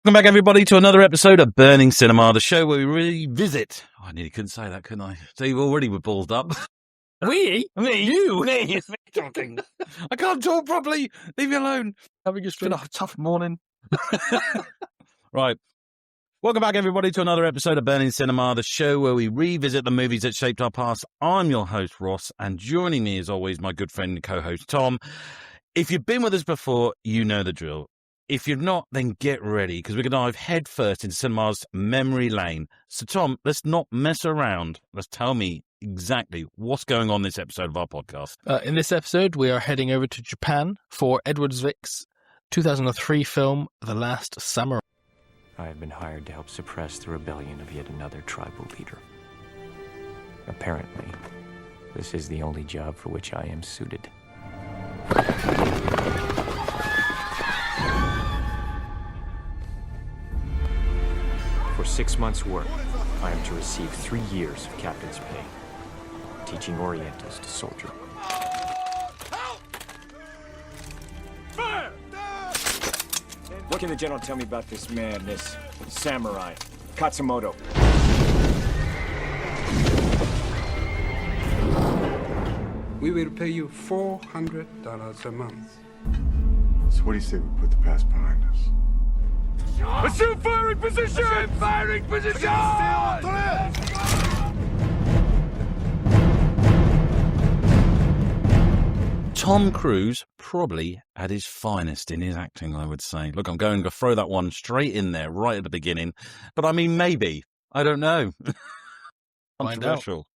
Welcome back, everybody, to another episode of Burning Cinema, the show where we revisit... Oh, I nearly couldn't say that, couldn't I? Steve already were ballsed up. We? Me? You? Me? It's me talking. I can't talk properly. Leave me alone. It's been a tough morning. Right. Welcome back, everybody, to another episode of Burning Cinema, the show where we revisit the movies that shaped our past. I'm your host, Ross, and joining me, as always, my good friend and co-host, Tom. If you've been with us before, you know the drill. If you're not, then get ready, because we're going to dive headfirst into cinema's memory lane. So, Tom, let's not mess around. Let's tell me exactly what's going on this episode of our podcast. In this episode, we are heading over to Japan for Edward Zwick's 2003 film, The Last Samurai. I have been hired to help suppress the rebellion of yet another tribal leader. Apparently, this is the only job for which I am suited. For 6 months' work, I am to receive 3 years of captain's pay, teaching Orientals to soldier. Fire! What can the general tell me about this man, this samurai, Katsumoto? We will pay you $400 a month. So what do you say we put the past behind us? Assume firing position! Assume firing position! Tom Cruise probably at his finest in his acting, I would say. Look, I'm going to throw that one straight in there right at the beginning. But I mean, maybe. I don't know. Find out. Controversial.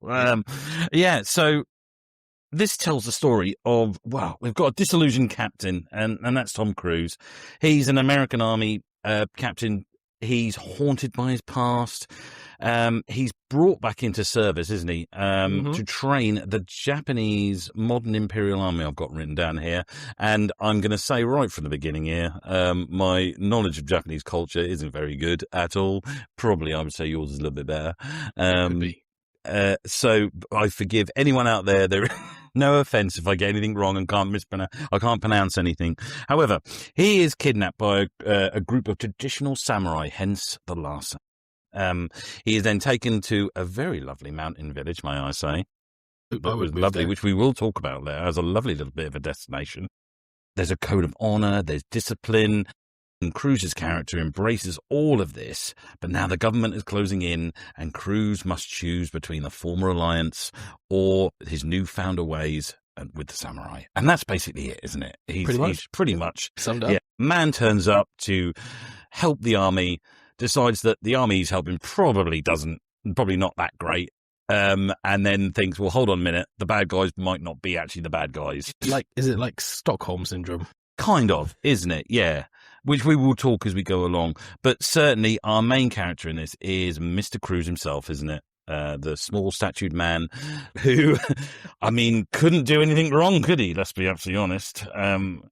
Yeah, so this tells the story of, well, we've got a disillusioned captain, and that's Tom Cruise. He's an American Army captain. He's haunted by his past. He's brought back into service, isn't he? To train the Japanese modern Imperial Army. I've got written down here. And I'm going to say right from the beginning here, my knowledge of Japanese culture isn't very good at all. Probably I would say yours is a little bit better. So I forgive anyone out there. There, no offense if I get anything wrong and I can't pronounce anything. However, he is kidnapped by a group of traditional samurai, hence the last. He is then taken to a very lovely mountain village, may I say. It was lovely, which we will talk about there as a lovely little bit of a destination. There's a code of honor, there's discipline. And Cruise's character embraces all of this, but now the government is closing in, and Cruise must choose between the former alliance or his newfound ways with the samurai. And that's basically it, isn't it? He's pretty much summed up. Yeah, man turns up to help the army, decides that the army he's helping probably not that great. And then thinks, well, hold on a minute, the bad guys might not be actually the bad guys. Is it like Stockholm Syndrome? Kind of, isn't it? Yeah. Which we will talk as we go along. But certainly our main character in this is Mr. Cruise himself, isn't it? The small-statured man who, I mean, couldn't do anything wrong, could he? Let's be absolutely honest.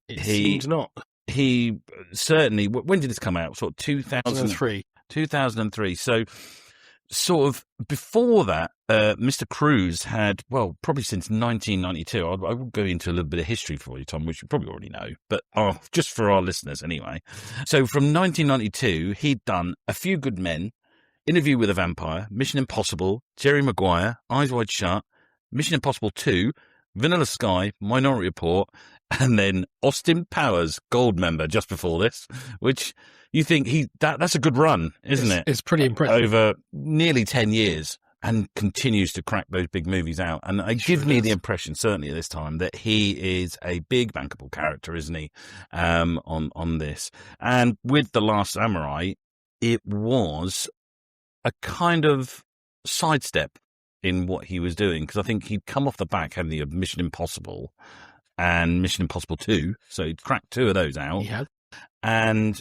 It seems not. He certainly... When did this come out? Sort of 2003. 2003. So sort of before that, Mr. Cruise had, well, probably since 1992. I will go into a little bit of history for you, Tom, which you probably already know, but just for our listeners anyway. So from 1992, he'd done A Few Good Men, Interview with a Vampire, Mission Impossible, Jerry Maguire, Eyes Wide Shut, Mission Impossible 2, Vanilla Sky, Minority Report, and then Austin Powers, Gold member, just before this, which you think that's a good run, isn't it? It's pretty impressive. Over nearly 10 years and continues to crack those big movies out. And it gives me the impression, certainly at this time, that he is a big bankable character, isn't he, on this. And with The Last Samurai, it was a kind of sidestep in what he was doing, because I think he'd come off the back, hadn't he, of Mission Impossible and Mission Impossible 2, so he'd cracked 2 of those out. He had. And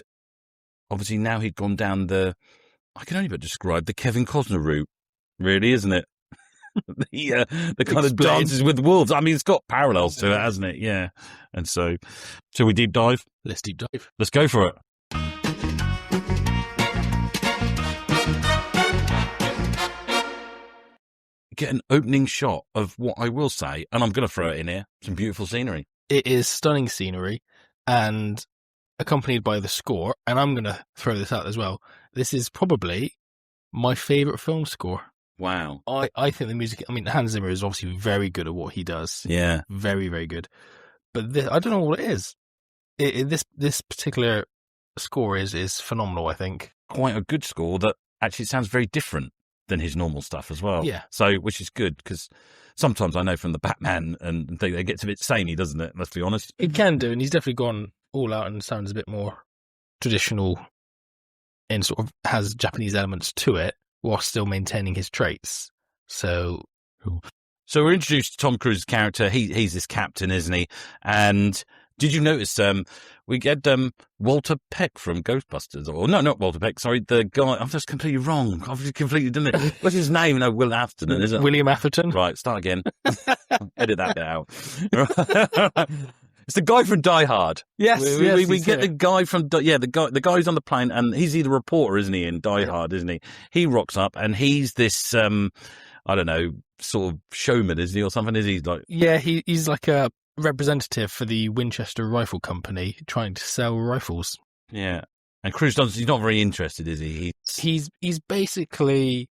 obviously now he'd gone down I can only but describe the Kevin Costner route, really, isn't it? the kind of Dances with Wolves. I mean, it's got parallels to it, hasn't it? Yeah. And so we deep dive? Let's deep dive. Let's go for it. Get an opening shot of what I will say, and I'm going to throw it in here, some beautiful scenery. It is stunning scenery, and accompanied by the score, and I'm going to throw this out as well. This is probably my favourite film score. Wow. I think the music, I mean, Hans Zimmer is obviously very good at what he does. Yeah. Very, very good. But I don't know what it is. This particular score is phenomenal, I think. Quite a good score that actually sounds very different than his normal stuff as well. Yeah. So, which is good, because sometimes I know from the Batman and thing, it gets a bit samey, doesn't it? Let's be honest. It can do, and he's definitely gone all out and sounds a bit more traditional and sort of has Japanese elements to it while still maintaining his traits. So we're introduced to Tom Cruise's character. He's this captain, isn't he? And did you notice we get Walter Peck from Ghostbusters? Or no, not Walter Peck. Sorry, the guy. I'm just completely wrong. I've just completely done it. What's his name? No, Will Atherton, isn't it? William Atherton. Right, start again. Edit that bit out. It's the guy from Die Hard. Yes, we get the guy from the guy who's on the plane, and he's the reporter, isn't he? In Die Hard, isn't he? He rocks up, and he's this I don't know, sort of showman, is he, or something? Is he like? Yeah, he's like a representative for the Winchester Rifle Company, trying to sell rifles. Yeah, and Cruise he's not very interested, is he? He's basically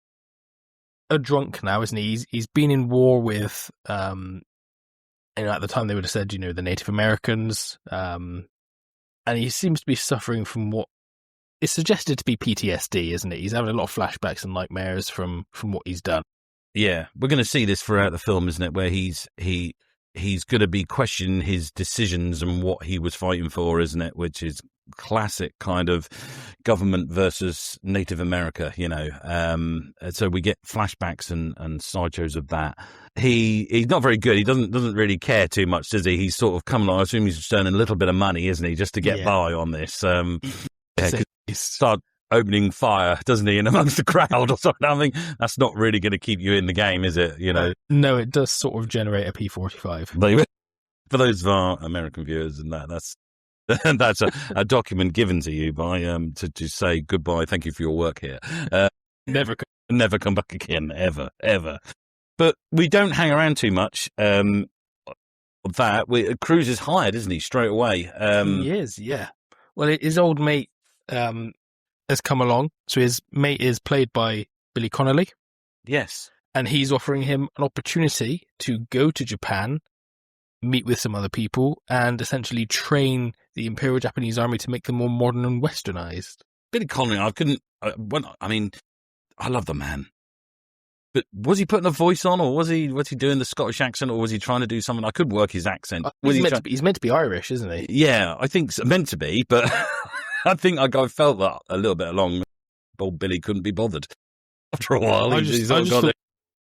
a drunk now, isn't he? He's been in war with at the time they would have said, the Native Americans, and he seems to be suffering from what is suggested to be PTSD, isn't it? He's having a lot of flashbacks and nightmares from what he's done. Yeah, we're going to see this throughout the film, isn't it? Where he's going to be questioning his decisions and what he was fighting for, isn't it? Which is classic kind of government versus Native America, So we get flashbacks and sideshows of that. He's not very good. He doesn't really care too much, does he? He's sort of coming on. I assume he's just earning a little bit of money, isn't he, just to get by on this? Start opening fire, doesn't he, in amongst the crowd or something? I mean, that's not really going to keep you in the game, is it? No, it does sort of generate a P45. For those of our American viewers, and that's a document given to you by to say goodbye, thank you for your work here. Never come back again, ever. But we don't hang around too much. Cruise is hired, isn't he, straight away? He is, yeah. Well, his old mate has come along. So his mate is played by Billy Connolly. Yes. And he's offering him an opportunity to go to Japan, meet with some other people, and essentially train the Imperial Japanese Army to make them more modern and westernized. Billy Connolly, I love the man. But was he putting a voice on, or was he doing the Scottish accent, or was he trying to do something? I couldn't work his accent. He's meant to be Irish, isn't he? Yeah, I think so, meant to be, but I think I felt that a little bit along. Old Billy couldn't be bothered after a while.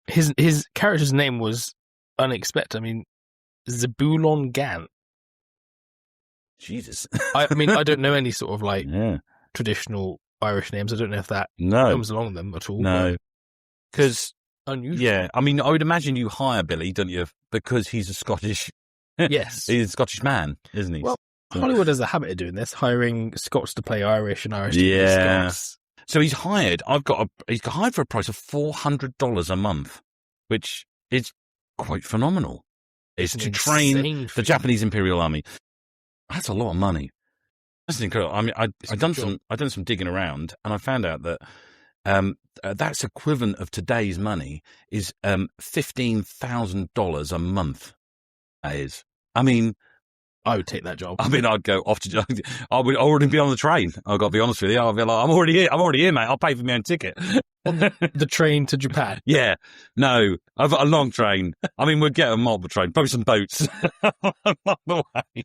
His character's name was unexpected. I mean, Zebulon Gant. Jesus. I don't know any sort of traditional Irish names. I don't know if that comes along them at all. No. Because, unusual. Yeah, I mean, I would imagine you hire Billy, don't you? Because he's a Scottish... Yes. He's a Scottish man, isn't he? Well, Hollywood has a habit of doing this, hiring Scots to play Irish and Irish to play Scots. So he's hired. He's hired for a price of $400 a month, which is quite phenomenal. It's to train the Japanese Imperial Army. That's a lot of money. That's incredible. I mean, I've done some digging around, and I found out that that's equivalent of today's money is $15,000 a month. That is. I mean, I would take that job. I mean, I'd go off to. I would already be on the train. I've got to be honest with you. I'll be like, I'm already here, mate. I'll pay for my own ticket. The train to Japan. Yeah, no, I've got a long train. I mean, we'll get a multiple train, probably some boats along the way.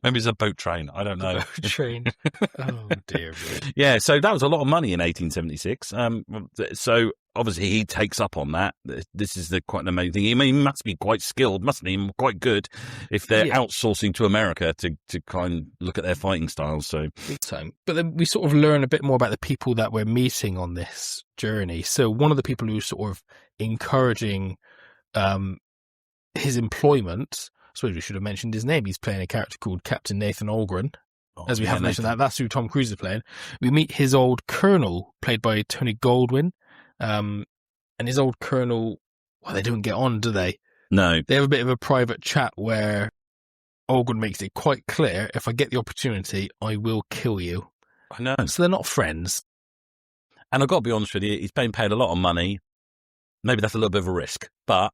Maybe it's a boat train. I don't know. Boat train. Oh dear. Yeah, so that was a lot of money in 1876. So obviously he takes up on that. This is quite an amazing thing. I mean, he must be quite skilled, mustn't he? Quite good if they're outsourcing to America to kind of look at their fighting styles. So big time. But then we sort of learn a bit more about the people that we're meeting on this journey. So one of the people who's sort of encouraging his employment. I suppose we should have mentioned his name. He's playing a character called Captain Nathan Algren. As we have mentioned that's who Tom Cruise is playing. We meet his old colonel, played by Tony Goldwyn. And his old colonel, they don't get on, do they? No. They have a bit of a private chat where Olgun makes it quite clear, if I get the opportunity, I will kill you. I know. So they're not friends. And I've got to be honest with you, he's being paid a lot of money. Maybe that's a little bit of a risk, but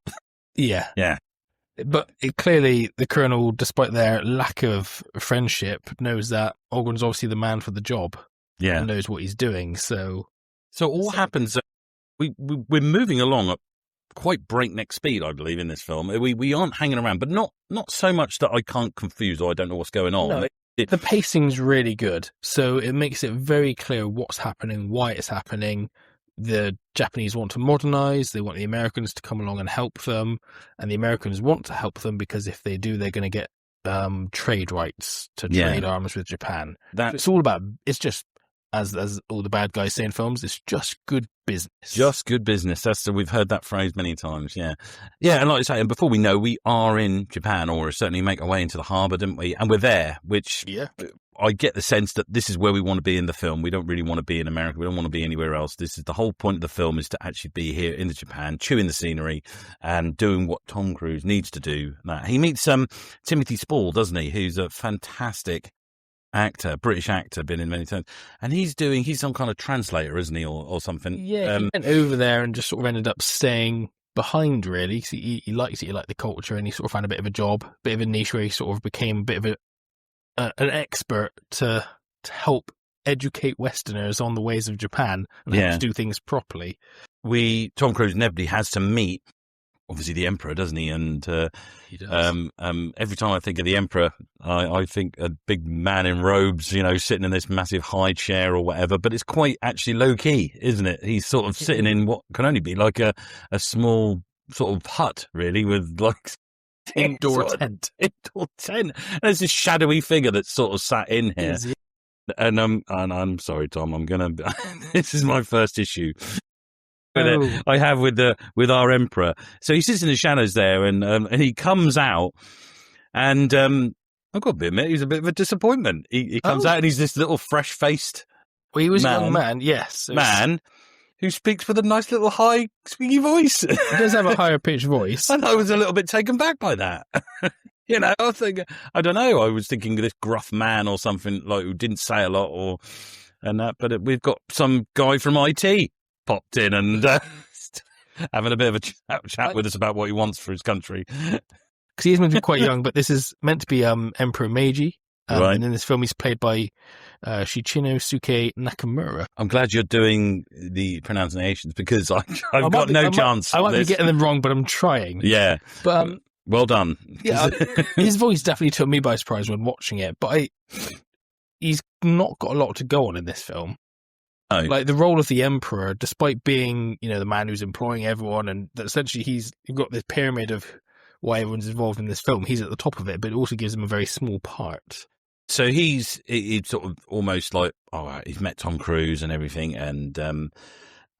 Yeah. yeah. But clearly, the Colonel, despite their lack of friendship, knows that Olgun's obviously the man for the job. Yeah. And knows what he's doing. So all happens. We're moving along at quite breakneck speed, I believe, in this film. We aren't hanging around, but not so much that I can't confuse or I don't know what's going on. No, the pacing's really good. So it makes it very clear what's happening, why it's happening. The Japanese want to modernize. They want the Americans to come along and help them. And the Americans want to help them because if they do, they're going to get trade rights to trade arms with Japan. So it's all about, it's just, as all the bad guys say in films, it's just good business. Just good business. We've heard that phrase many times. Yeah. Yeah. And like I say, and before we know, we are in Japan, or certainly make our way into the harbour, didn't we? And we're there, which I get the sense that this is where we want to be in the film. We don't really want to be in America. We don't want to be anywhere else. This is the whole point of the film, is to actually be here in Japan, chewing the scenery and doing what Tom Cruise needs to do. Now, he meets Timothy Spall, doesn't he? Who's a fantastic actor, British actor, been in many times, and he's some kind of translator, isn't he, or something? Yeah, he went over there and just sort of ended up staying behind, really. He likes it, he liked the culture, and he sort of found a bit of a job, a bit of a niche where he sort of became a bit of an expert to help educate Westerners on the ways of Japan and how to do things properly. Tom Cruise inevitably has to meet, obviously, the Emperor, doesn't he? And he does. Every time I think of the Emperor, I think a big man in robes, sitting in this massive high chair or whatever. But it's quite actually low key, isn't it? He's sort of sitting in what can only be like a small sort of hut, really, with like indoor tent. Indoor tent. And there's this shadowy figure that's sort of sat in here. And I'm sorry, Tom. I'm gonna. This is my first issue I have with our Emperor. So he sits in the shadows there, and he comes out, and I've got to admit, he's a bit of a disappointment. He comes out and he's this little fresh-faced he was a young man, yes. Man who speaks with a nice little high, squeaky voice. He does have a higher pitched voice. And I was a little bit taken back by that. I was thinking, I don't know, I was thinking of this gruff man or something, like, who didn't say a lot but we've got some guy from IT popped in and having a bit of a chat with us about what he wants for his country. Because he is meant to be quite young, but this is meant to be Emperor Meiji. Right. And in this film, he's played by Shichinosuke Nakamura. I'm glad you're doing the pronunciations, because I've got no chance. I might be getting them wrong, but I'm trying. Yeah. But well done. Yeah, his voice definitely took me by surprise when watching it, but he's not got a lot to go on in this film. No. Like, the role of the Emperor, despite being, the man who's employing everyone, and that essentially you've got this pyramid of why everyone's involved in this film, he's at the top of it, but it also gives him a very small part. So he's sort of almost like, he's met Tom Cruise and everything, and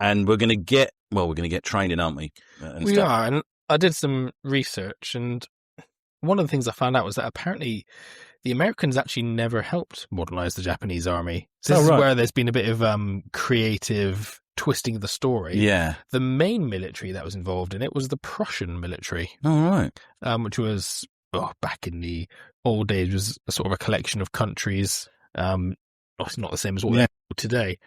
we're going to get training, aren't we? We are, and I did some research, and one of the things I found out was that apparently the Americans actually never helped modernize the Japanese army. So this is where there's been a bit of creative twisting of the story. Yeah. The main military that was involved in it was the Prussian military. All right. Which was, back in the old days, was a sort of a collection of countries. It's not the same as what they're today.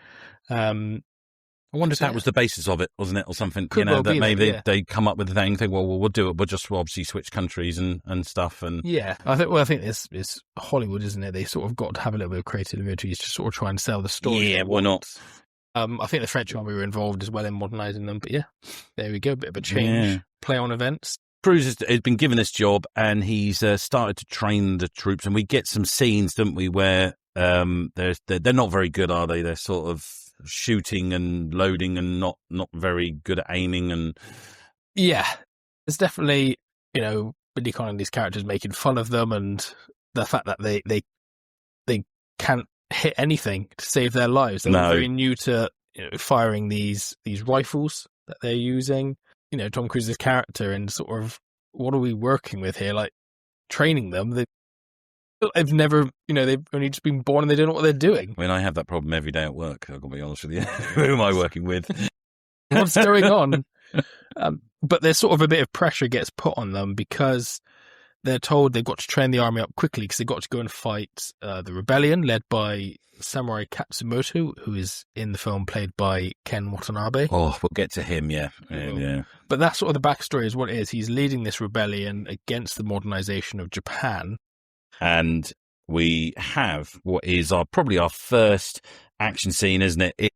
I wonder if that was the basis of it, wasn't it, or something? Could well that maybe that, they come up with the thing, think, well, we'll do it, but just obviously switch countries and stuff. And yeah, I think it's Hollywood, isn't it? They sort of got to have a little bit of creativity to sort of try and sell the story. Yeah, why not? I think the French army were involved as well in modernising them, but yeah, there we go, a bit of a change, play on events. Cruise has been given this job, and he's started to train the troops, and we get some scenes, don't we, where they're not very good, are they? They're sort of shooting and loading and not very good at aiming. And yeah, it's definitely, Billy Connolly and these characters making fun of them, and the fact that they can't hit anything to save their lives. They're very new to firing these rifles that they're using. Tom Cruise's character, and sort of, what are we working with here? Like, training them. They've never, they've only just been born and they don't know what they're doing. I mean, I have that problem every day at work, I've got to be honest with you. Who am I working with? What's going on? But there's sort of a bit of pressure gets put on them because they're told they've got to train the army up quickly because they've got to go and fight the rebellion led by Samurai Katsumoto, who is in the film played by Ken Watanabe. Oh, we'll get to him, yeah. But that's sort of the backstory is what it is. He's leading this rebellion against the modernization of Japan. And we have what is probably our first action scene, isn't it? It's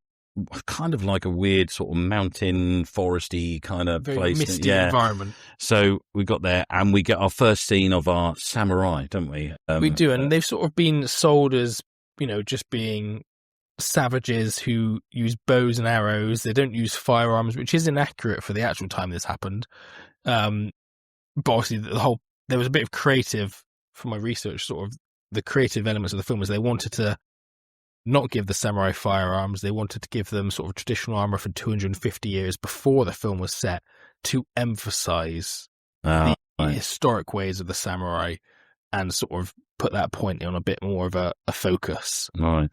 kind of like a weird sort of mountain, foresty kind of Very place. misty environment. So we got there and we get our first scene of our samurai, don't we? We do, and they've sort of been sold as, just being savages who use bows and arrows. They don't use firearms, which is inaccurate for the actual time this happened. But obviously there was a bit of creative, from my research, sort of the creative elements of the film was they wanted to not give the samurai firearms. They wanted to give them sort of traditional armor for 250 years before the film was set to emphasize the historic ways of the samurai and sort of put that point on a bit more of a focus. Right.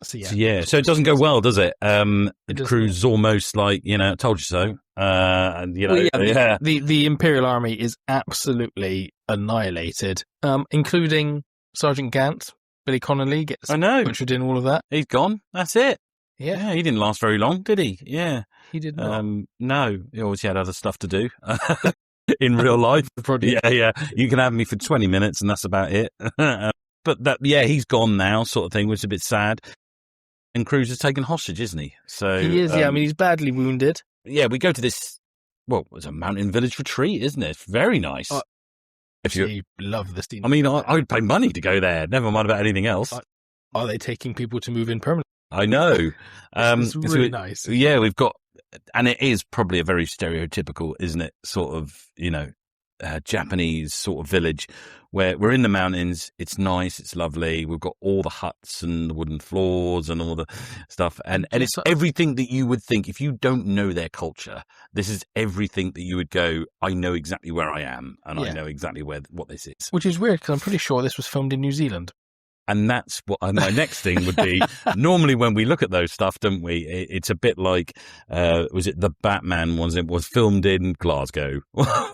So it doesn't go well, does it? The crew's almost like, told you so. The Imperial Army is absolutely annihilated, including Sergeant Gant. Billy Connolly gets butchered in all of that. He's gone. That's it. Yeah. He didn't last very long, did he? Yeah. He did not. No, he obviously had other stuff to do in real life. Yeah. You can have me for 20 minutes and that's about it. But he's gone now, sort of thing, which is a bit sad. And Cruz is taken hostage, isn't he? So he is, I mean, he's badly wounded. Yeah, we go to this, it's a mountain village retreat, isn't it? It's very nice. If you love the scene. I mean, I would pay money to go there. Never mind about anything else. Are they taking people to move in permanently? I know. It's really nice. Yeah, we've got, and it is probably a very stereotypical, isn't it? Sort of, Japanese sort of village where we're in the mountains. It's nice. It's lovely. We've got all the huts and the wooden floors and all the stuff. And it's everything that you would think if you don't know their culture. This is everything that you would go, I know exactly where I am and I know exactly what this is. Which is weird because I'm pretty sure this was filmed in New Zealand. And that's what my next thing would be. Normally when we look at those stuff, don't we? It's a bit like, was it the Batman ones? It was filmed in Glasgow,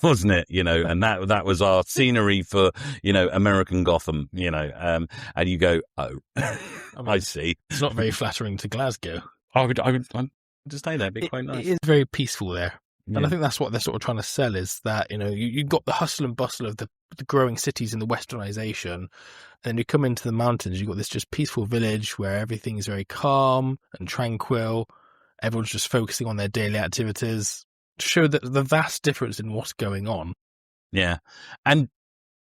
wasn't it? And that was our scenery for, American Gotham, and you go, I see. It's not very flattering to Glasgow. I would just stay there. It'd be quite nice. It is very peaceful there. Yeah. And I think that's what they're sort of trying to sell is that, you've got the hustle and bustle of the growing cities and the westernization. And then you come into the mountains, you've got this just peaceful village where everything is very calm and tranquil. Everyone's just focusing on their daily activities to show that the vast difference in what's going on. Yeah. And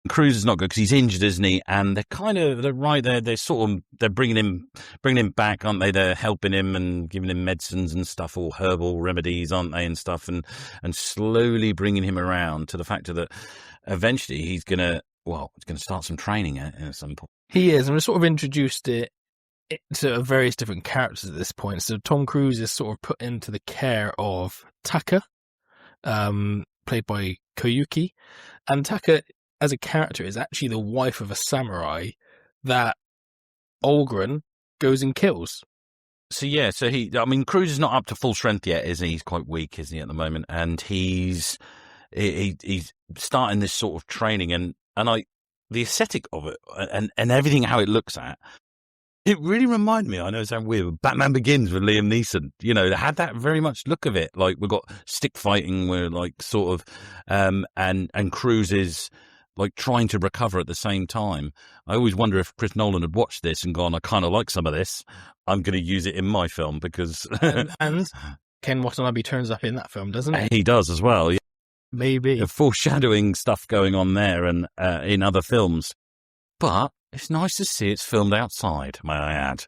Cruz is not good because he's injured, isn't he? And they're right there. They're bringing him back, aren't they? They're helping him and giving him medicines and stuff, all herbal remedies, aren't they? And stuff, and slowly bringing him around to the fact that eventually he's going to start some training at some point. He is, and we're sort of introduced it to various different characters at this point. So Tom Cruise is sort of put into the care of Taka, played by Koyuki, and Taka, as a character, is actually the wife of a samurai that Olgren goes and kills. So Cruz is not up to full strength yet, is he? He's quite weak, isn't he, at the moment? And he's starting this sort of training, and the aesthetic of it and everything how it looks at. It really reminded me, I know it sounds weird, but Batman Begins with Liam Neeson. It had that very much look of it. Like we've got stick fighting, where like sort of, and Cruz is like trying to recover at the same time. I always wonder if Chris Nolan had watched this and gone, I kind of like some of this. I'm going to use it in my film because. and Ken Watanabe turns up in that film, doesn't he? He does as well. Yeah. Maybe. Foreshadowing stuff going on there and in other films. But it's nice to see it's filmed outside, may I add.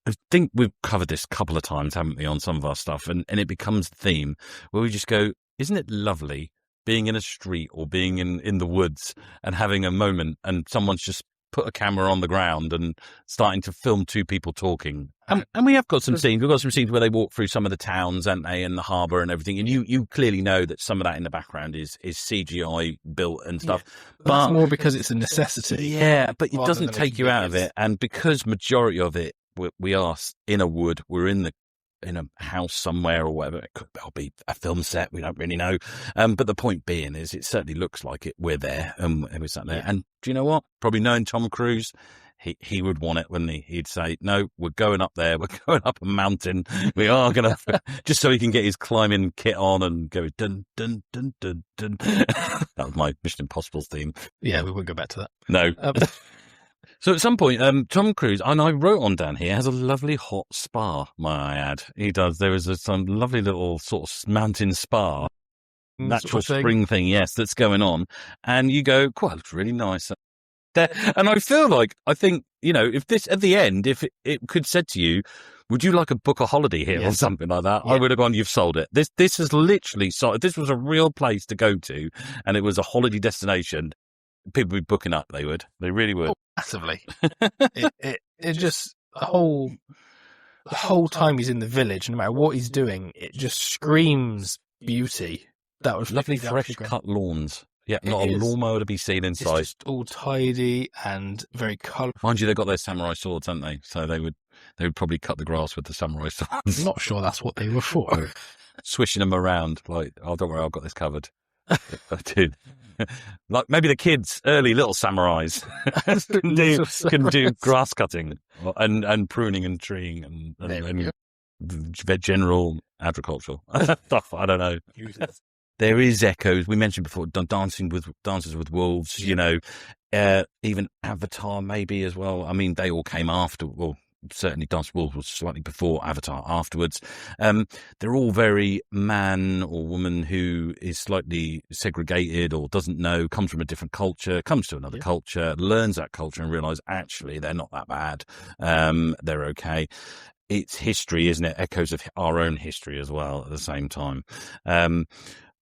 I think we've covered this a couple of times, haven't we, on some of our stuff, and it becomes the theme where we just go, isn't it lovely being in a street or being in the woods and having a moment and someone's just put a camera on the ground and starting to film two people talking. And we have got some scenes. We've got some scenes where they walk through some of the towns, haven't they, and the harbour and everything. And you clearly know that some of that in the background is CGI built and stuff. Yeah, but that's more because it's a necessity. Yeah, but it doesn't take you out of it. And because majority of it, we are in a wood, we're in the in a house somewhere or whatever. It could well be a film set. We don't really know. But the point being is, it certainly looks like it. We're there, and we're sat there. Yeah. And do you know what? Probably knowing Tom Cruise, he would want it, wouldn't he? He'd say, "No, we're going up there. We're going up a mountain. We are going to," just so he can get his climbing kit on and go dun dun dun dun dun. That was my Mission Impossible theme. Yeah, we won't go back to that. No. So at some point, Tom Cruise, and I wrote on down here, has a lovely hot spa, might I add. He does. There is some lovely little sort of mountain spa, natural spring thing, yes, that's going on. And you go, "Cool, that looks really nice." And I think, if this, at the end, if it could said to you, "Would you like a book a holiday here?" or something like that, I would have gone, "You've sold it. This is literally sold. If this was a real place to go to and it was a holiday destination, people would be booking up. They would. They really would." Oh, massively. it just, the whole time he's in the village, no matter what he's doing, it just screams beauty. That was lovely, fresh cut lawns. Yeah, not a lawnmower to be seen inside. It's just all tidy and very colourful. Mind you, they've got their samurai swords, haven't they? So they would probably cut the grass with the samurai swords. I'm not sure that's what they were for. Swishing them around like, "Oh, don't worry, I've got this covered." Dude. Like maybe the kids, early little samurais, can do grass cutting and pruning and treeing and general agricultural stuff. I don't know. There is echoes. We mentioned before, Dances with Wolves, even Avatar maybe as well. I mean, they all came after, well, certainly Dances with Wolves was slightly before Avatar afterwards. They're all very man or woman who is slightly segregated or doesn't know, comes from a different culture, comes to another culture, learns that culture and realise actually they're not that bad. They're okay. It's history, isn't it? Echoes of our own history as well at the same time.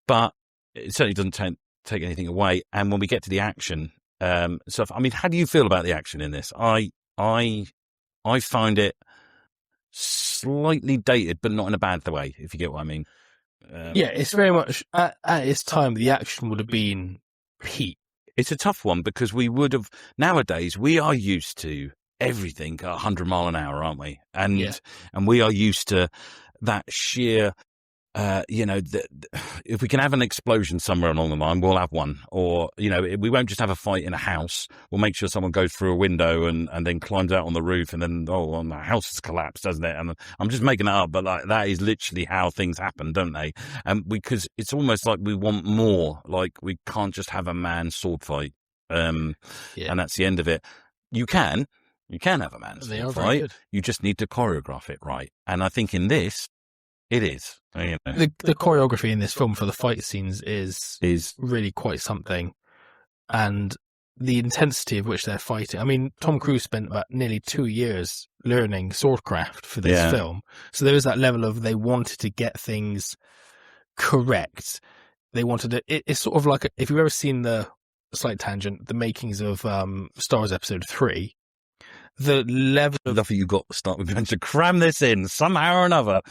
But it certainly doesn't take anything away. And when we get to the action stuff, I mean, how do you feel about the action in this? I find it slightly dated, but not in a bad way, if you get what I mean. It's very much, at its time, the action would have been peak. It's a tough one because nowadays, we are used to everything at 100 mile an hour, aren't we? And we are used to that sheer... if we can have an explosion somewhere along the line, we'll have one. Or, we won't just have a fight in a house. We'll make sure someone goes through a window and then climbs out on the roof and then, the house has collapsed, doesn't it? And I'm just making that up, but like that is literally how things happen, don't they? And because it's almost like we want more. Like we can't just have a man sword fight. And that's the end of it. You can have a man sword fight. You just need to choreograph it right. And I think in this, it is. The choreography in this film for the fight scenes is really quite something. And the intensity of which they're fighting. I mean, Tom Cruise spent about nearly 2 years learning swordcraft for this film. So there is that level of they wanted to get things correct. They wanted it's sort of like, if you've ever seen the makings of Star Wars Episode 3, the level of... Enough of you got to start. We're going to cram this in somehow or another.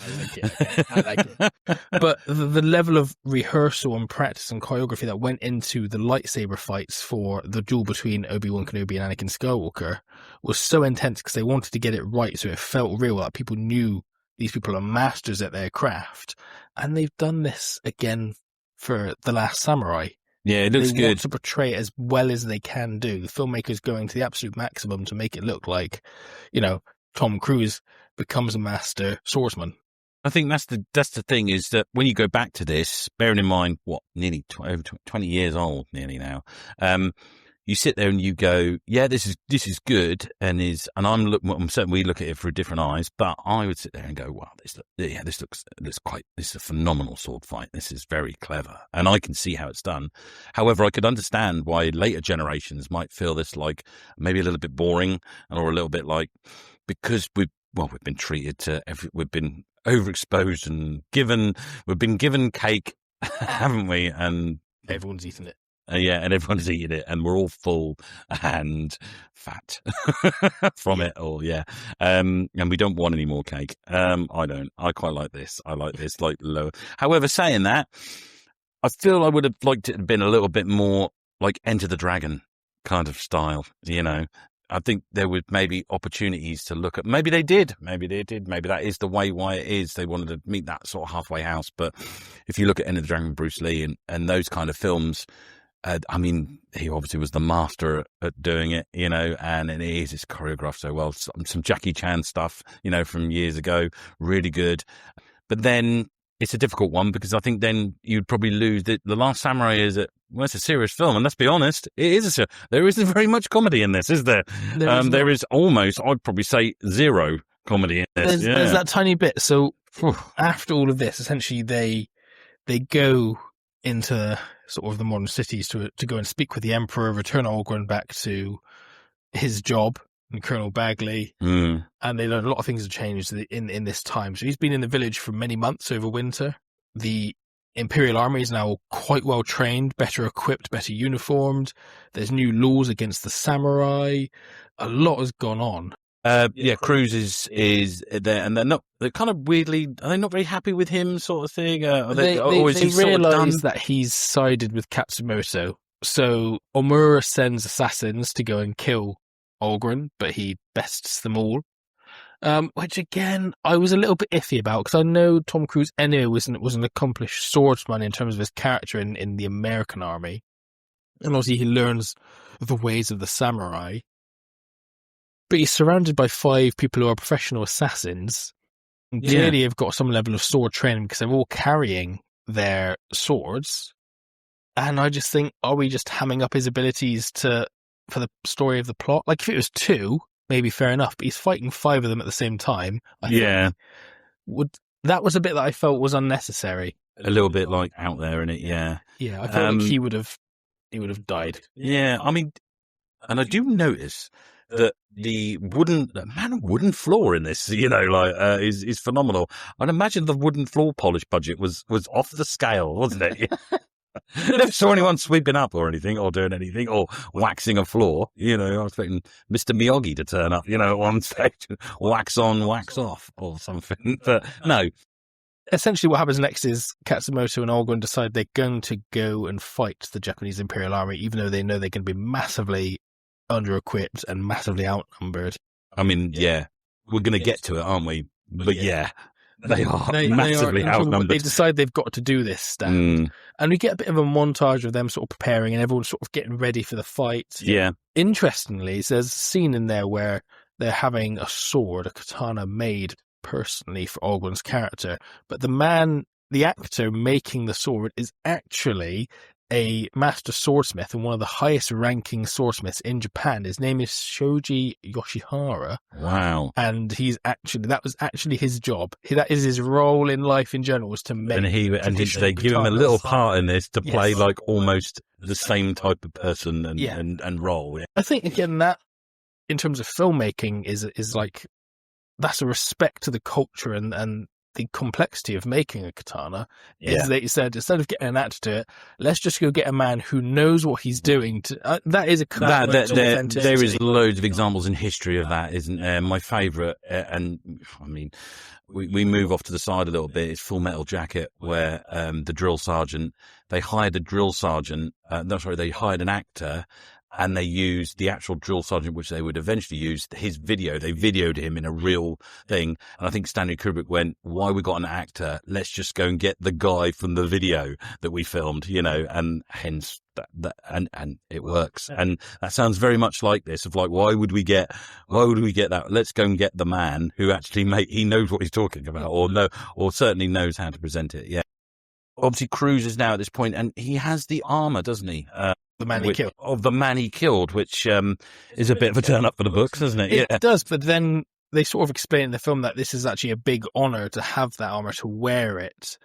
I like it. But the level of rehearsal and practice and choreography that went into the lightsaber fights for the duel between Obi-Wan Kenobi and Anakin Skywalker was so intense because they wanted to get it right so it felt real, like people knew these people are masters at their craft. And they've done this again for The Last Samurai. Yeah, it looks good. They want to portray it as well as they can do. The filmmakers going to the absolute maximum to make it look like, Tom Cruise becomes a master swordsman. I think that's the thing is that when you go back to this, bearing in mind nearly over 20 years old nearly now, you sit there and you go, yeah, this is good, and I'm certain we look at it through different eyes, but I would sit there and go, wow, this is a phenomenal sword fight. This is very clever, and I can see how it's done. However, I could understand why later generations might feel this like maybe a little bit boring or a little bit like, because we've been treated to we've been overexposed and we've been given cake, haven't we? And everyone's eaten it. And everyone's eating it, and we're all full and fat from it all. And we don't want any more cake. I don't. I quite like this. I like this, like lower. However, saying that, I feel I would have liked it to have been a little bit more like Enter the Dragon kind of style. I think there was maybe opportunities to look at. Maybe they did. Maybe that is the way why it is. They wanted to meet that sort of halfway house. But if you look at Enter the Dragon, Bruce Lee, and those kind of films, I mean, he obviously was the master at doing it, you know, and it's choreographed so well. Some Jackie Chan stuff, you know, from years ago, really good. But then it's a difficult one because I think then you'd probably lose. The Last Samurai it's a serious film, and let's be honest, there isn't very much comedy in this, is there? There is almost, I'd probably say, zero comedy in this. There's that tiny bit. So after all of this, essentially they go into sort of the modern cities to go and speak with the Emperor, return Algren back to his job and Colonel Bagley, and they learn a lot of things have changed in this time. So he's been in the village for many months over winter. The Imperial Army is now quite well trained, better equipped, better uniformed. There's new laws against the samurai. A lot has gone on. Cruz is there, and they're kind of weirdly, are they not very happy with him, sort of thing? They realise that he's sided with Katsumoto. So Omura sends assassins to go and kill Algren, but he bests them all. Which again, I was a little bit iffy about, because I know Tom Cruise anyway was an accomplished swordsman in terms of his character in the American army. And obviously he learns the ways of the samurai. But he's surrounded by 5 people who are professional assassins. And clearly have got some level of sword training because they're all carrying their swords. And I just think, are we just hamming up his abilities for the story of the plot? Like, if it was 2, maybe fair enough, but he's fighting 5 of them at the same time. That was a bit that I felt was unnecessary. A little bit like out there, innit? Yeah. Yeah, I felt like he would have died. Yeah, I mean, and I do notice that the wooden floor in this, you know, like is phenomenal. I'd imagine the wooden floor polish budget was off the scale, wasn't it? Never saw anyone sweeping up or anything, or doing anything, or waxing a floor. You know, I was expecting Mr. Miyagi to turn up, you know, at one stage, wax on, wax off, or something. But no. Essentially, what happens next is Katsumoto and Algren decide they're going to go and fight the Japanese Imperial Army, even though they know they're going to be massively under-equipped and massively outnumbered. I mean, yeah, we're going to get to it, aren't we? But yeah, they are massively outnumbered. They decide they've got to do this stand. And we get a bit of a montage of them sort of preparing and everyone sort of getting ready for the fight. Yeah. Interestingly, there's a scene in there where they're having a sword, a katana made personally for Algren's character. But the actor making the sword is actually a master swordsmith and one of the highest ranking swordsmiths in Japan. His name is Shoji Yoshihara. Wow. And that was actually his job. That is his role in life in general, was to make. And they give him a little part in this to play like almost the same type of person and role. Yeah. I think again that in terms of filmmaking is like, that's a respect to the culture and the complexity of making a katana. Is that you said, instead of getting an actor to it, let's just go get a man who knows what he's doing. That is a there is loads of examples in history of that, isn't there? My favourite, and I mean, we move off to the side a little bit, is Full Metal Jacket, where the drill sergeant, they hired an actor, and they used the actual drill sergeant, which they would eventually use, his video. They videoed him in a real thing. And I think Stanley Kubrick went, why we got an actor? Let's just go and get the guy from the video that we filmed, you know, and hence and it works. And that sounds very much like this, of like, why would we get that? Let's go and get the man who actually he knows what he's talking about, or certainly knows how to present it. Yeah. Obviously, Cruz is now at this point, and he has the armor, doesn't he? The man he killed. Of the man he killed, which is a bit of a turn up for the books, doesn't it? It does, but then they sort of explain in the film that this is actually a big honor to have that armor, to wear it.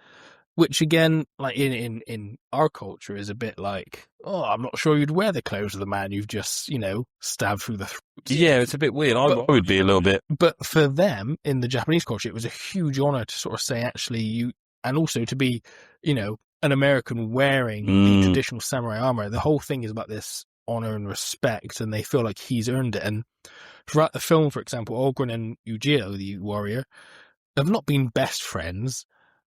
Which again, like in our culture, is a bit like, oh, I'm not sure you'd wear the clothes of the man you've just, you know, stabbed through the throat. Yeah, it's a bit weird. I would be a little bit. But for them, in the Japanese culture, it was a huge honor to sort of say, actually, and also to be, you know, an American wearing the traditional samurai armor. The whole thing is about this honor and respect, and they feel like he's earned it. And throughout the film, for example, Algren and Ujio, the warrior, have not been best friends,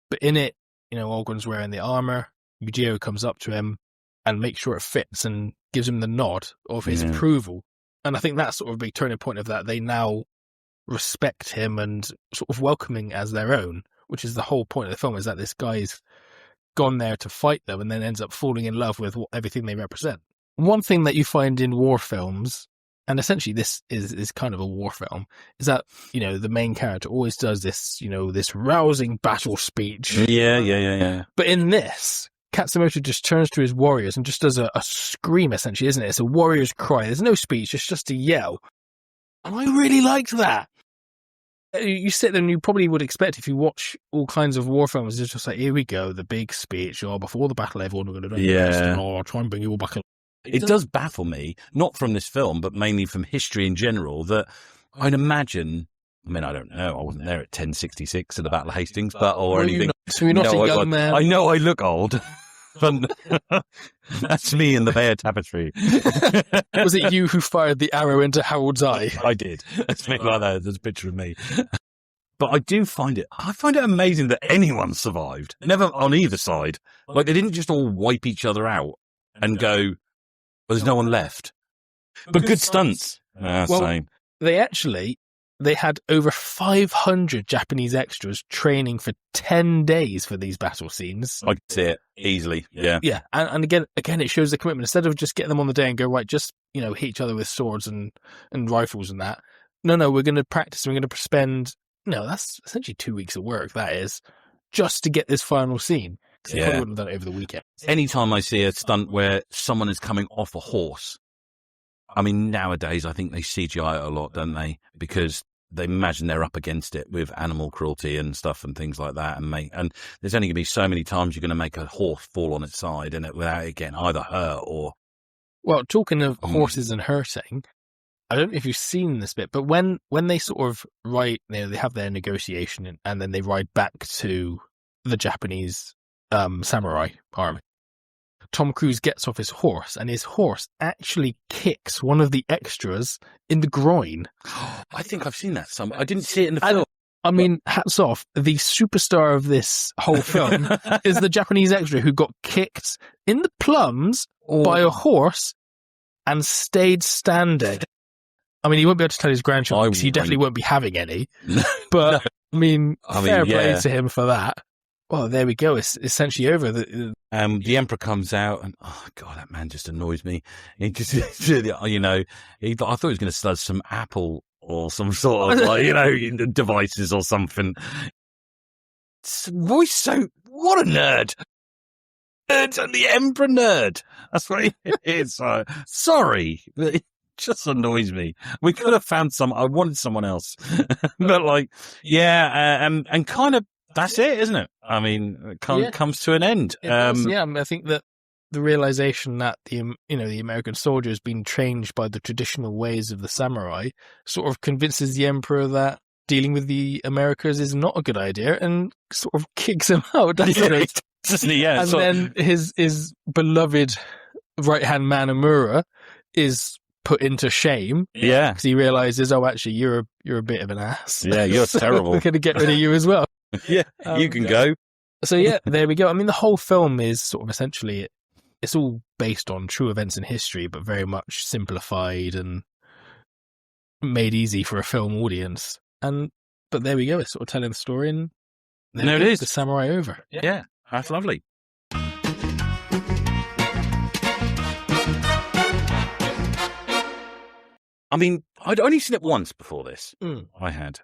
but in it, you know, Algren's wearing the armor, Ujio comes up to him and makes sure it fits and gives him the nod of his approval. And I think that's sort of a big turning point of that. They now respect him and sort of welcoming as their own, which is the whole point of the film, is that this guy's gone there to fight them and then ends up falling in love with everything they represent. One thing that you find in war films, and essentially this is kind of a war film, is that, the main character always does this, this rousing battle speech. Yeah. But in this, Katsumoto just turns to his warriors and just does a scream, essentially, isn't it? It's a warrior's cry. There's no speech, it's just a yell. And I really liked that. You sit there and you probably would expect, if you watch all kinds of war films, it's just like, here we go, the big speech, before the battle, everyone we're going to do this, and I'll try and bring you all back. It does baffle me, not from this film, but mainly from history in general, that I'd imagine, I don't know, I wasn't there at 1066 at the Battle of Hastings, or anything. So you're not a young man. I know I look old. But that's me in the Bear Tapestry. Was it you who fired the arrow into Harold's eye? I did. It's like that. There's a picture of me. But I find it amazing that anyone survived. Never on either side. Like, they didn't just all wipe each other out and go, well, there's no one left. But good stunts. Same. They had over 500 Japanese extras training for 10 days for these battle scenes. I can see it easily. Yeah. Yeah. And again, it shows the commitment. Instead of just getting them on the day and go, right, just, hit each other with swords and rifles and that. No, we're going to practice. We're going to spend, that's essentially 2 weeks of work. That is just to get this final scene. They probably wouldn't have done it over the weekend. Anytime I see a stunt where someone is coming off a horse, nowadays I think they CGI it a lot, don't they? Because they imagine they're up against it with animal cruelty and stuff and things like that. And there's only going to be so many times you're going to make a horse fall on its side and without it getting either hurt or... Well, talking of horses and hurting, I don't know if you've seen this bit, but when they sort of ride, they have their negotiation and then they ride back to the Japanese samurai army, Tom Cruise gets off his horse and his horse actually kicks one of the extras in the groin. I think I've seen that I didn't see it in the film. Hats off. The superstar of this whole film is the Japanese extra who got kicked in the plums by a horse and stayed standing. He won't be able to tell his grandchildren because he definitely won't be having any. But, fair play to him for that. Well, there we go. It's essentially over. The Emperor comes out and, oh, God, that man just annoys me. He just, I thought he was going to sludge some apple or some sort of, devices or something. What a nerd. The Emperor nerd. That's what he is. Sorry. It just annoys me. We could have found I wanted someone else. But and kind of, that's it, isn't it? It comes to an end. I think that the realization that the American soldier has been trained by the traditional ways of the samurai sort of convinces the Emperor that dealing with the Americas is not a good idea and sort of kicks him out, doesn't it? Yeah. And then his beloved right-hand man, Amura, is put into shame. Yeah. Because he realizes, actually, you're a bit of an ass. Yeah, you're terrible. We're going to get rid of you as well. Yeah, you can go. So there we go. The whole film is sort of essentially, it's all based on true events in history, but very much simplified and made easy for a film audience. But there we go. It's sort of telling the story, and there it is. The samurai over. Yeah, that's lovely. I'd only seen it once before this. I had.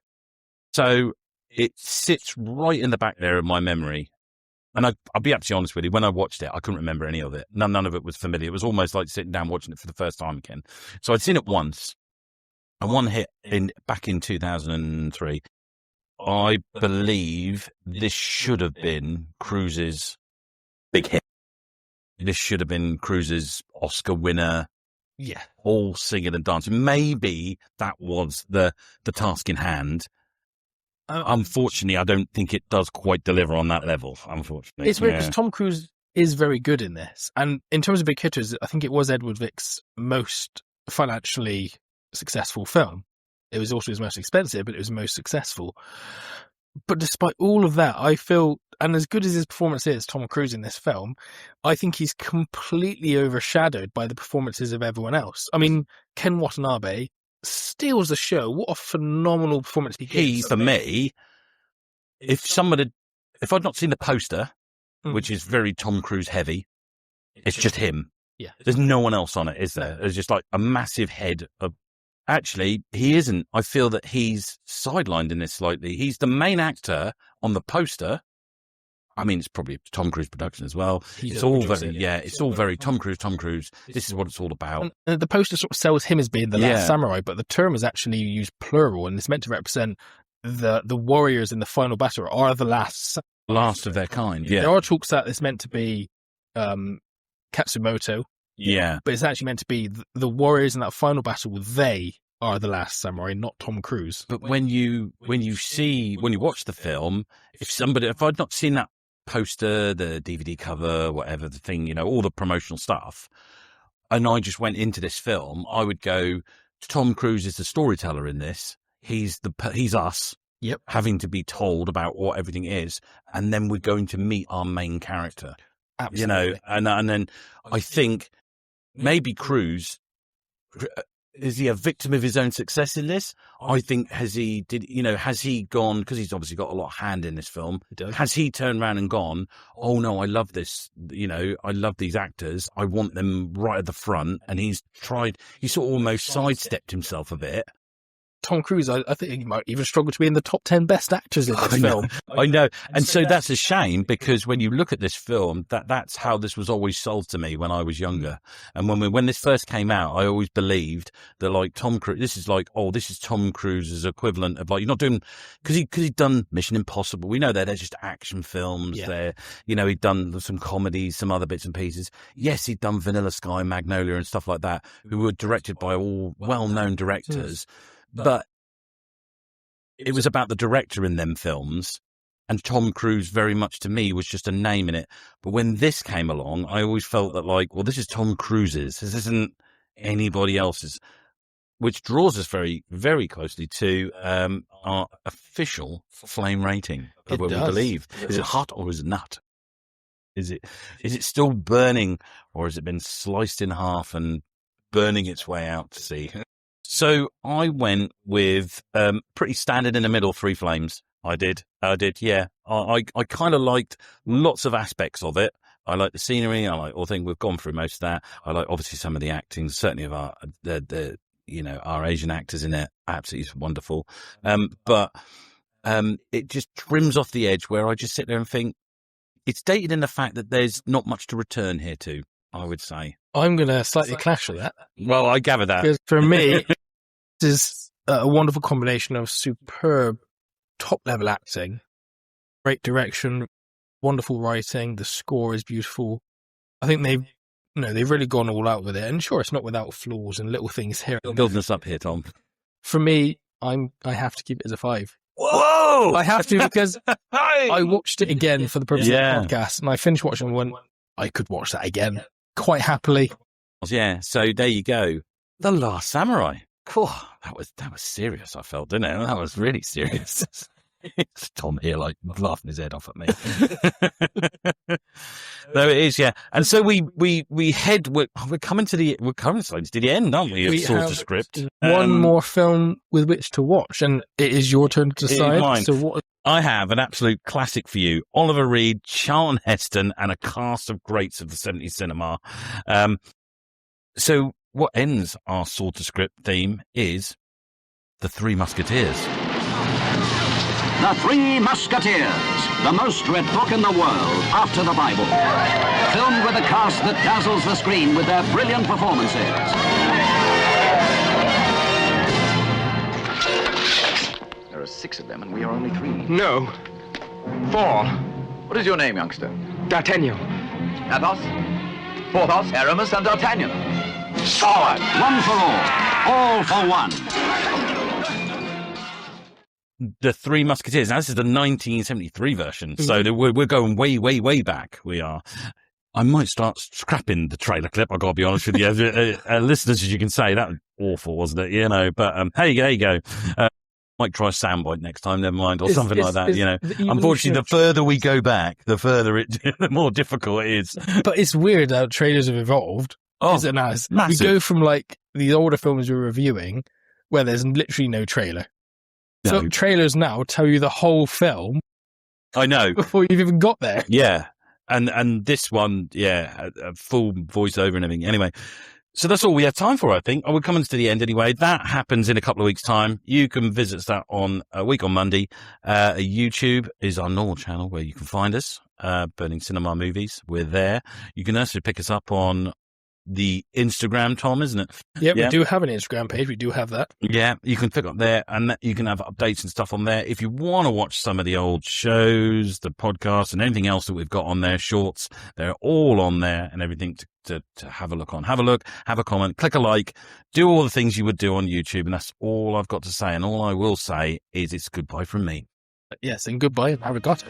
So it sits right in the back there of my memory. And I'll be absolutely honest with you, when I watched it, I couldn't remember any of it. None of it was familiar. It was almost like sitting down watching it for the first time again. So I'd seen it once. And one hit back in 2003. I believe this should have been Cruise's big hit. This should have been Cruise's Oscar winner. Yeah. All singing and dancing. Maybe that was the task in hand. Unfortunately, I don't think it does quite deliver on that level, unfortunately. It's weird because Tom Cruise is very good in this. And in terms of big hitters, I think it was Edward Vick's most financially successful film. It was also his most expensive, but it was most successful. But despite all of that, I feel, and as good as his performance is, Tom Cruise in this film, I think he's completely overshadowed by the performances of everyone else. I mean, Ken Watanabe steals the show. What a phenomenal performance he gives. For me, if I'd not seen the poster, which is very Tom Cruise heavy, it's just him. Yeah. There's no one else on it, is there? There's just like a massive head of... Actually, he isn't. I feel that he's sidelined in this slightly. He's the main actor on the poster. I mean, it's probably a Tom Cruise production as well. It's all very Tom Cruise. This is what it's all about. And the poster sort of sells him as being the last samurai, but the term is actually used plural, and it's meant to represent the warriors in the final battle are the last of their kind. Yeah, there are talks that it's meant to be Katsumoto. Yeah, but it's actually meant to be the warriors in that final battle. They are the last samurai, not Tom Cruise. But when you watch the film, if I'd not seen that poster, the DVD cover, whatever the thing, all the promotional stuff, and I just went into this film, I would go, Tom Cruise is the storyteller in this. He's us. Yep. Having to be told about what everything is, and then we're going to meet our main character. Absolutely. And then I think maybe Cruise, is he a victim of his own success in this? I think has he gone, because he's obviously got a lot of hand in this film. Has he turned around and gone, oh no, I love this, I love these actors, I want them right at the front, and he sort of almost sidestepped himself a bit. Tom Cruise, I think he might even struggle to be in the top 10 best actors in this film. I know. And so that's a shame, because when you look at this film, that's how this was always sold to me when I was younger. And when this first came out, I always believed that, like, Tom Cruise, this is Tom Cruise's equivalent of, like, you're not doing, because he'd done Mission Impossible. We know they're just action films. Yeah. He'd done some comedies, some other bits and pieces. Yes, he'd done Vanilla Sky, Magnolia and stuff like that, who were directed by all well-known directors. But it was about the director in them films, and Tom Cruise very much to me was just a name in it. But when this came along, I always felt that, like, well, this is Tom Cruise's. This isn't anybody else's, which draws us very, very closely to our official flame rating of what we believe. Is it hot or is it not? Is it still burning, or has it been sliced in half and burning its way out to sea? So I went with pretty standard in the middle 3 flames. I did, yeah. I kind of liked lots of aspects of it. I like the scenery. I think we've gone through most of that. I like obviously some of the acting, certainly of our Asian actors in it. Absolutely wonderful. But it just trims off the edge where I just sit there and think it's dated in the fact that there's not much to return here to, I would say. I'm going to slightly clash with that. Well, I gather that. Because for me, this is a wonderful combination of superb top-level acting, great direction, wonderful writing, the score is beautiful. I think they've really gone all out with it. And sure, it's not without flaws and little things here. Building us up here, Tom. For me, I have to keep it as a 5. Whoa! I have to, because I watched it again for the purpose of the podcast, and I finished watching and went, I could watch that again quite happily. Yeah, so there you go. The Last Samurai. Cool. That was serious, I felt, didn't it? That was really serious. It's Tom here, like, laughing his head off at me. No, it is, yeah. And so we're coming to the end, aren't we? We sort have of script. One more film with which to watch, and it is your turn to decide. Mine. So what? I have an absolute classic for you. Oliver Reed, Charlton Heston, and a cast of greats of the 70s cinema. So what ends our sort of script theme is The Three Musketeers. The Three Musketeers, the most read book in the world after the Bible. Filmed with a cast that dazzles the screen with their brilliant performances. There are 6 of them, and we are only 3. No. 4. What is your name, youngster? D'Artagnan. Athos? Porthos, Aramis, and D'Artagnan. Forward! One for all for one. The Three Musketeers. Now, this is the 1973 version, so we're going way, way, way back. We are. I might start scrapping the trailer clip. I've got to be honest with you, listeners, as you can say, that was awful, wasn't it? But hey, there you go. Might try soundbite next time, never mind, or It's- something like that, it's you know. the evolution Unfortunately, of the further we go back, the more difficult it is. But it's weird how trailers have evolved. Oh, Isn't it? massive. We go from like the older films we're reviewing, where there's literally no trailer. No. So trailers now tell you the whole film I know. before you've even got there. Yeah. And this one, yeah, a full voiceover and everything. Anyway, so that's all we have time for, I think. We're coming to the end anyway. That happens in a couple of weeks' time. You can visit that on a week on Monday. YouTube is our normal channel where you can find us, Burning Cinema Movies. We're there. You can also pick us up on the Instagram, Tom, isn't it? Yeah, we do have an Instagram page. We do have that. Yeah, you can pick up there and you can have updates and stuff on there. If you want to watch some of the old shows, the podcasts and anything else that we've got on there, shorts, they're all on there and everything to have a look on. Have a look, have a comment, click a like, do all the things you would do on YouTube. And that's all I've got to say. And all I will say is it's goodbye from me. Yes, and goodbye and arigato.